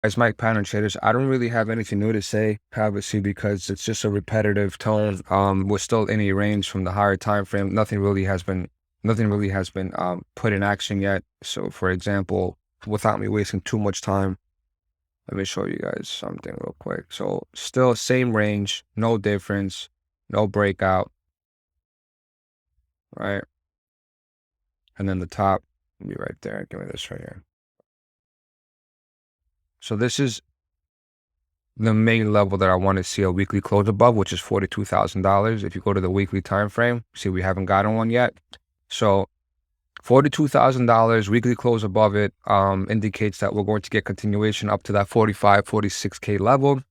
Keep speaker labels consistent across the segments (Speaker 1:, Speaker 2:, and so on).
Speaker 1: As Mike Pattern Traders, I don't really have anything new to say, obviously, because it's just a repetitive tone. We're still in a range from the higher time frame. Nothing really has been put in action yet. So, for example, without me wasting too much time, let me show you guys something real quick. So, still same range, no difference, no breakout, right? And then the top will be right there. Give me this right here. So this is the main level that I want to see a weekly close above, which is $42,000. If you go to the weekly time frame, see we haven't gotten one yet. So $42,000 weekly close above it indicates that we're going to get continuation up to that 46K level.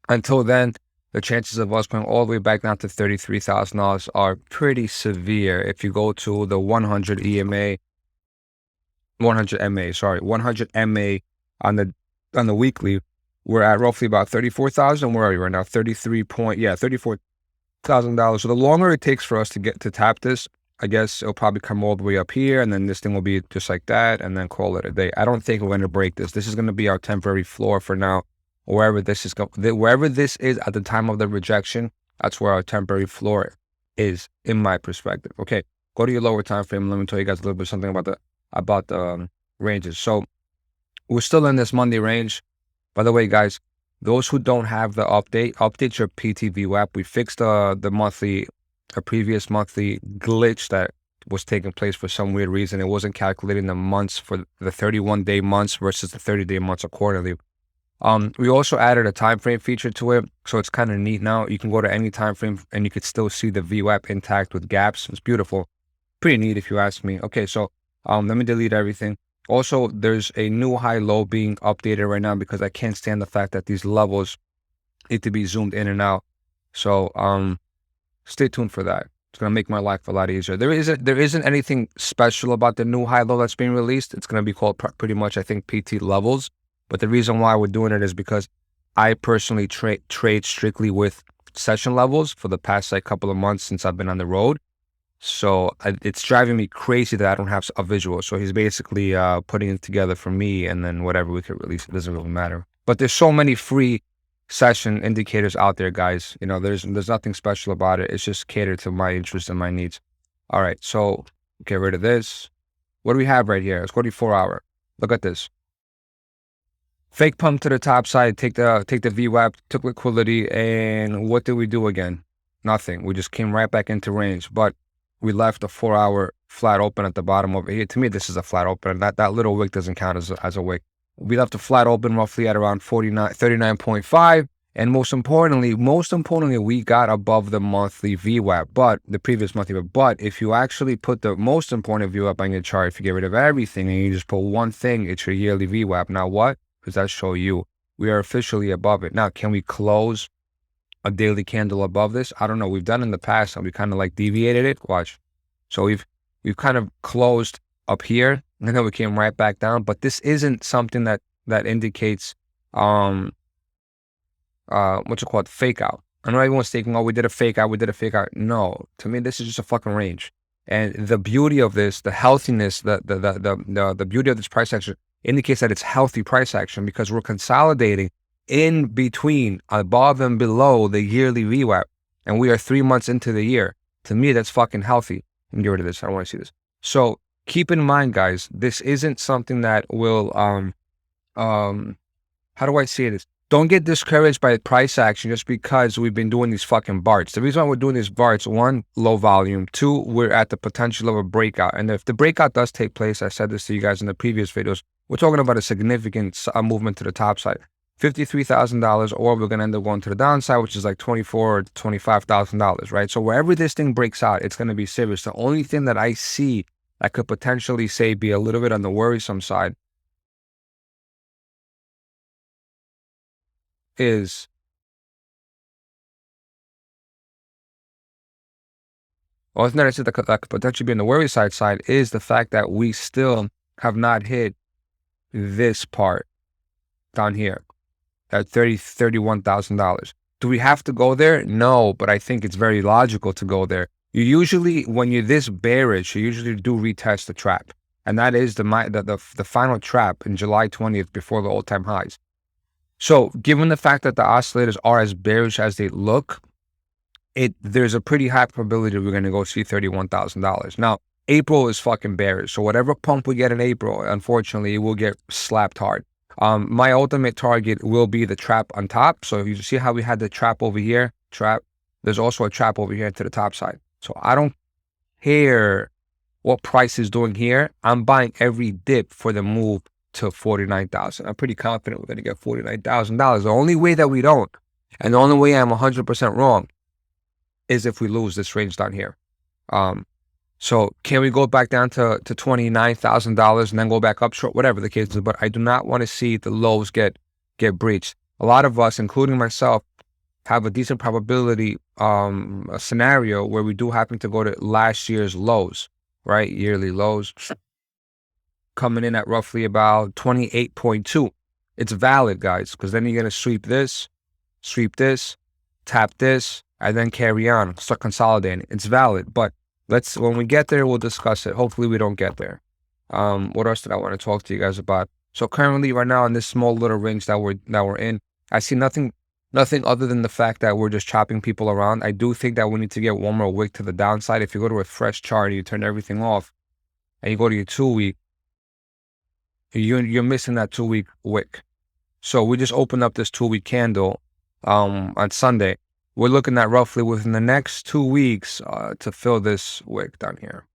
Speaker 1: Until then, the chances of us going all the way back down to $33,000 are pretty severe. If you go to the 100 MA on the weekly, we're at roughly about 34,000. Where are we right now? 34,000 dollars. So the longer it takes for us to get to tap this, I guess it'll probably come all the way up here, and then this thing will be just like that, and then call it a day. I don't think we're going to break this. This is going to be our temporary floor for now. Wherever this is at the time of the rejection, that's where our temporary floor is, in my perspective. Okay, go to your lower time frame. Let me tell you guys a little bit something about the ranges. So we're still in this Monday range. By the way, guys, those who don't have the update your PTVWAP. We fixed a previous monthly glitch that was taking place for some weird reason. It wasn't calculating the months for the 31-day months versus the 30-day months accordingly. We also added a time frame feature to it, so it's kind of neat now. You can go to any time frame and you could still see the VWAP intact with gaps. It's beautiful, pretty neat if you ask me. Okay, so let me delete everything. Also, there's a new high-low being updated right now because I can't stand the fact that these levels need to be zoomed in and out. So stay tuned for that. It's gonna make my life a lot easier. There isn't anything special about the new high-low that's being released. It's gonna be called pretty much, I think, PT levels. But the reason why we're doing it is because I personally trade strictly with session levels for the past couple of months since I've been on the road. So it's driving me crazy that I don't have a visual. So he's basically putting it together for me, and then whatever we could release, it doesn't really matter. But there's so many free session indicators out there, guys. You know, there's nothing special about it. It's just catered to my interests and my needs. All right, so get rid of this. What do we have right here? It's 44-hour. Look at this. Fake pump to the top side, take the VWAP, took liquidity, and what did we do again? Nothing. We just came right back into range, but we left a 4-hour flat open at the bottom over here. To me, this is a flat open. That little wick doesn't count as a wick. We left a flat open roughly at around 39.5. And most importantly, we got above the monthly VWAP, but the previous monthly VWAP. But if you actually put the most important VWAP on your chart, if you get rid of everything and you just put one thing, it's your yearly VWAP. Now what does that show you? We are officially above it. Now, can we close a daily candle above this? I don't know. We've done in the past and we kind of like deviated it. Watch. So we've kind of closed up here and then we came right back down. But this isn't something that indicates what you call it, fake out. I know everyone's thinking, oh, we did a fake out. No, to me, this is just a fucking range. And the beauty of this, the healthiness, the beauty of this price action indicates that it's healthy price action because we're consolidating in between, above and below the yearly VWAP, and we are 3 months into the year. To me, that's fucking healthy. And get rid of this. I don't want to see this. So keep in mind, guys, this isn't something that will how do I say this? Don't get discouraged by price action just because we've been doing these fucking BARTs. The reason why we're doing these BARTs, one, low volume. Two, we're at the potential of a breakout. And if the breakout does take place, I said this to you guys in the previous videos, we're talking about a significant movement to the top side. $53,000, or we're going to end up going to the downside, which is like $24,000 or $25,000, right? So wherever this thing breaks out, it's going to be serious. The only thing that I see that could potentially say be a little bit on the worrisome side is well, that I said that could potentially be on the worry side is the fact that we still have not hit this part down here at $31,000. Do we have to go there? No, but I think it's very logical to go there. You usually, when you're this bearish, you usually do retest the trap, and that is the final trap in July 20th before the all-time highs. So given the fact that the oscillators are as bearish as they look, there's a pretty high probability we're going to go see $31,000. Now, April is fucking bearish. So whatever pump we get in April, unfortunately, it will get slapped hard. My ultimate target will be the trap on top. So you see how we had the trap over here, there's also a trap over here to the top side. So I don't care what price is doing here. I'm buying every dip for the move to 49,000. I'm pretty confident we're going to get $49,000. The only way that we don't, and the only way I'm 100% wrong, is if we lose this range down here. So can we go back down to $29,000 and then go back up short, whatever the case is, but I do not want to see the lows get breached. A lot of us, including myself, have a decent probability a scenario where we do happen to go to last year's lows, right? Yearly lows coming in at roughly about 28.2. It's valid, guys, because then you're going to sweep this, tap this, and then carry on, start consolidating. It's valid, but when we get there, we'll discuss it. Hopefully we don't get there. What else did I want to talk to you guys about? So currently right now in this small little range that we're in, I see nothing other than the fact that we're just chopping people around. I do think that we need to get one more wick to the downside. If you go to a fresh chart and you turn everything off and you go to your 2-week, you're missing that 2-week wick. So we just opened up this 2-week candle on Sunday. We're looking at roughly within the next 2 weeks to fill this wick down here.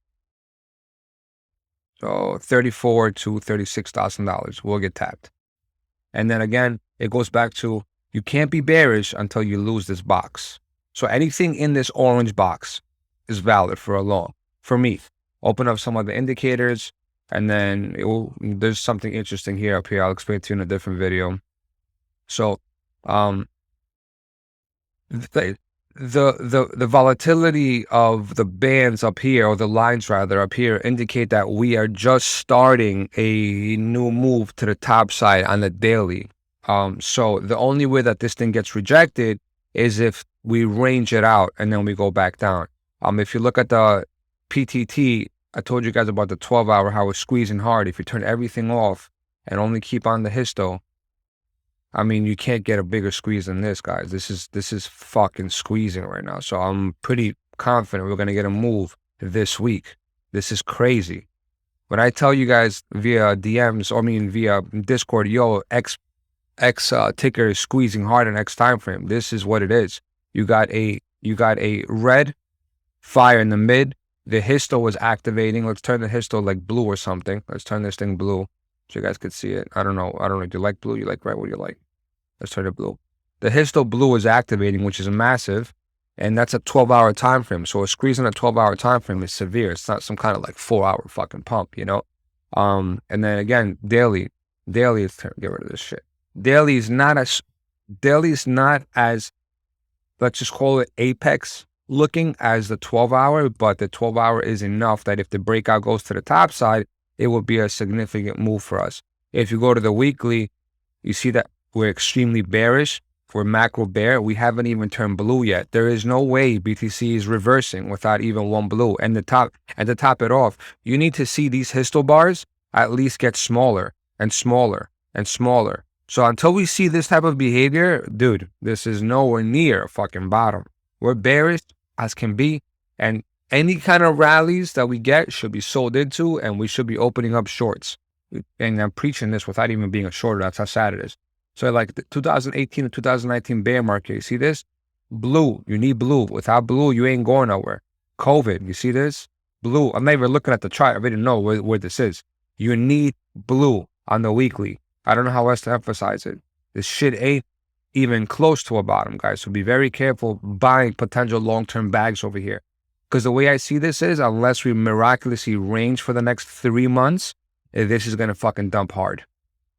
Speaker 1: So $34,000 to $36,000 will get tapped. And then again, it goes back to you can't be bearish until you lose this box. So anything in this orange box is valid for a long. For me, open up some of the indicators, and then there's something interesting here up here. I'll explain to you in a different video. So the volatility of the bands up here, or the lines rather up here, indicate that we are just starting a new move to the top side on the daily. So the only way that this thing gets rejected is if we range it out and then we go back down. If you look at the PTT, I told you guys about the 12-hour, how it's squeezing hard. If you turn everything off and only keep on the histo, I mean, you can't get a bigger squeeze than this, guys. This is fucking squeezing right now. So I'm pretty confident we're gonna get a move this week. This is crazy. When I tell you guys via DMs, via Discord, yo, X ticker is squeezing hard in X time frame. This is what it is. You got a red fire in the mid. The histo was activating. Let's turn the histo like blue or something. Let's turn this thing blue so you guys could see it. I don't know. Do you like blue? You like red? What do you like? Let's turn it blue. The histo blue is activating, which is massive, and that's a 12-hour time frame. So a squeeze in a 12-hour time frame is severe. It's not some kind of like 4-hour fucking pump, you know. And then again, daily is get rid of this shit. Daily is not as let's just call it apex looking as the 12-hour, but the 12-hour is enough that if the breakout goes to the top side, it will be a significant move for us. If you go to the weekly, you see that we're extremely bearish. We're macro bear. We haven't even turned blue yet. There is no way BTC is reversing without even one blue. And to top it off, you need to see these histo bars at least get smaller and smaller and smaller. So until we see this type of behavior, dude, this is nowhere near a fucking bottom. We're bearish as can be, and any kind of rallies that we get should be sold into, and we should be opening up shorts. And I'm preaching this without even being a shorter. That's how sad it is. So like the 2018 to 2019 bear market, you see this? Blue, you need blue. Without blue, you ain't going nowhere. COVID, you see this? Blue, I'm not even looking at the chart. I already know where this is. You need blue on the weekly. I don't know how else to emphasize it. This shit ain't even close to a bottom, guys. So be very careful buying potential long-term bags over here. Because the way I see this is, unless we miraculously range for the next 3 months, this is going to fucking dump hard.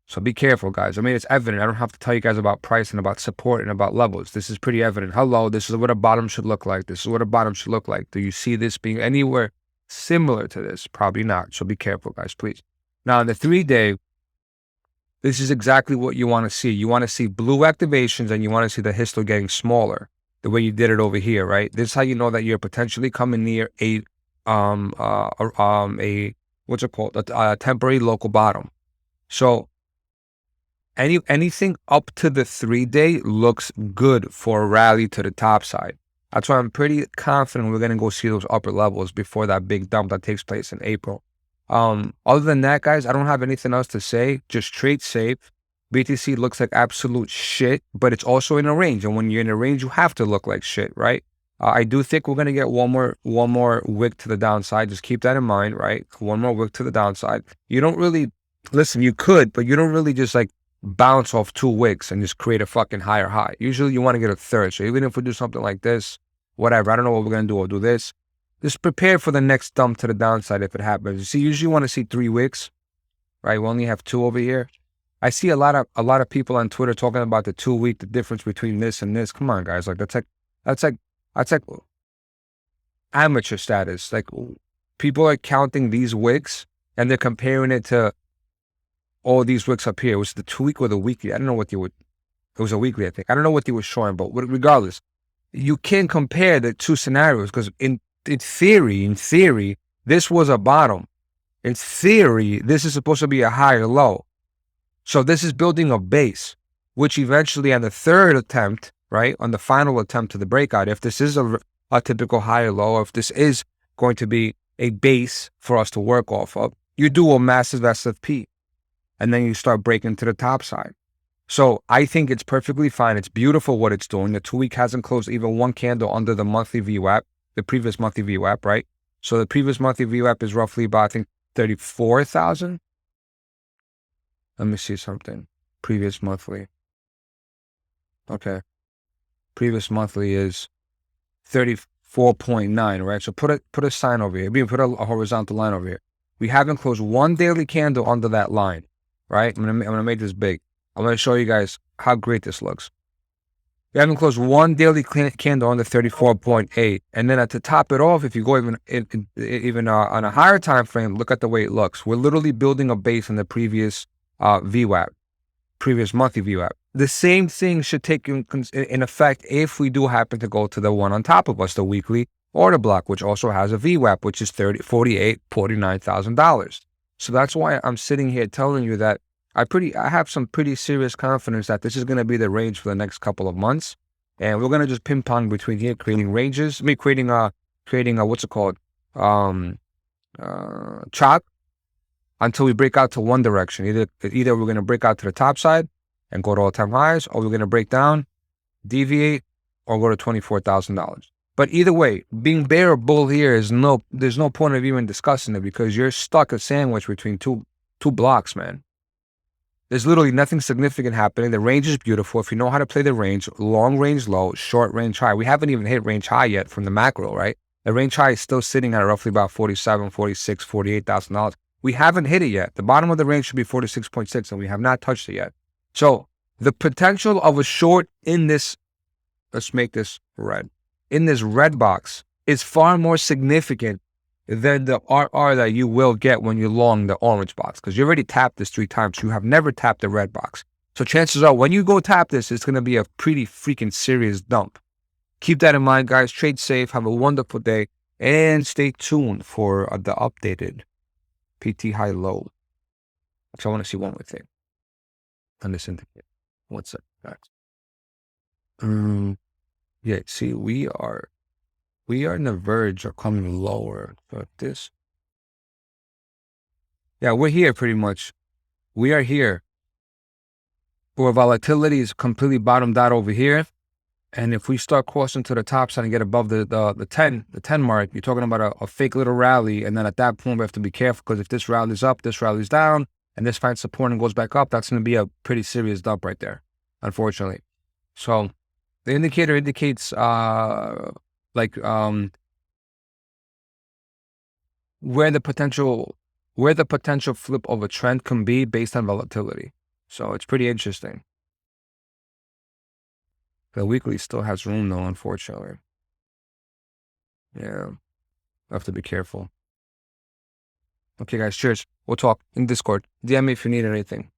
Speaker 1: So be careful, guys. I mean, it's evident. I don't have to tell you guys about price and about support and about levels. This is pretty evident. Hello, this is what a bottom should look like. This is what a bottom should look like. Do you see this being anywhere similar to this? Probably not. So be careful, guys, please. Now, on the 3-day, this is exactly what you want to see. You want to see blue activations, and you want to see the histo getting smaller, the way you did it over here, right? This is how you know that you're potentially coming near a what's it called? A temporary local bottom. So anything up to the 3-day looks good for a rally to the top side. That's why I'm pretty confident we're gonna go see those upper levels before that big dump that takes place in April. Other than that, guys, I don't have anything else to say. Just trade safe. BTC looks like absolute shit, but it's also in a range, and when you're in a range, you have to look like shit, right? I do think we're gonna get one more wick to the downside. Just keep that in mind, right? One more wick to the downside. You don't really listen. You could, but you don't really just like bounce off 2 wicks and just create a fucking higher high. Usually, you want to get a third. So even if we do something like this, whatever, I don't know what we're gonna do. We'll do this. Just prepare for the next dump to the downside if it happens. You see, usually you want to see 3 wicks, right? We only have 2 over here. I see a lot of people on Twitter talking about the 2 week, the difference between this and this. Come on, guys, like that's like amateur status. Like people are counting these wicks and they're comparing it to all these wicks up here. It was the 2 week or the weekly. I don't know what you would. It was a weekly, I think. I don't know what they were showing, but regardless, you can't compare the 2 scenarios because in theory, this was a bottom. In theory, this is supposed to be a higher low. So this is building a base, which eventually on the 3rd attempt, right, on the final attempt to the breakout, if this is a typical higher low, if this is going to be a base for us to work off of, you do a massive SFP, and then you start breaking to the top side. So I think it's perfectly fine. It's beautiful what it's doing. The 2 week hasn't closed even one candle under the monthly VWAP, the previous monthly VWAP, right? So the previous monthly VWAP is roughly about, I think, 34,000. Let me see something. Previous monthly. Okay. Previous monthly is 34.9, right? So put a sign over here. Put a horizontal line over here. We haven't closed one daily candle under that line, right? I'm gonna make this big. I'm gonna show you guys how great this looks. We haven't closed one daily candle under 34.8, and then to top it off, if you go even on a higher time frame, look at the way it looks. We're literally building a base in the previous VWAP, previous monthly VWAP. The same thing should take in effect if we do happen to go to the one on top of us, the weekly order block, which also has a VWAP, which is $49,000. So that's why I'm sitting here telling you that I have some pretty serious confidence that this is going to be the range for the next couple of months, and we're going to just ping pong between here, creating ranges. Creating a what's it called, chop, until we break out to one direction. Either we're going to break out to the top side and go to all-time highs, or we're going to break down, deviate, or go to $24,000. But either way, being bear or bull here there's no point of even discussing it because you're stuck a sandwich between two blocks, man. There's literally nothing significant happening. The range is beautiful. If you know how to play the range, long range low, short range high. We haven't even hit range high yet from the macro, right? The range high is still sitting at roughly about $47,000, $46,000, $48,000. We haven't hit it yet. The bottom of the range should be 46.6, and we have not touched it yet. So the potential of a short in this, let's make this red, in this red box is far more significant than the RR that you will get when you long the orange box, because you already tapped this 3 times. You have never tapped the red box. So chances are when you go tap this, it's going to be a pretty freaking serious dump. Keep that in mind, guys. Trade safe. Have a wonderful day. And stay tuned for the updated PT high low. So I want to see one more thing on this indicator. What's up, guys? Yeah, see, we are on the verge of coming lower. But this, yeah, we're here pretty much. We are here. Where volatility is completely bottomed out over here. And if we start crossing to the top side and get above the 10 mark, you're talking about a fake little rally. And then at that point, we have to be careful because if this rally's up, this rally's down, and this finds support and goes back up, that's going to be a pretty serious dump right there, unfortunately. So the indicator indicates where the potential flip of a trend can be based on volatility. So it's pretty interesting. The weekly still has room though, unfortunately. Yeah, I have to be careful. Okay, guys, cheers. We'll talk in Discord. DM me if you need anything.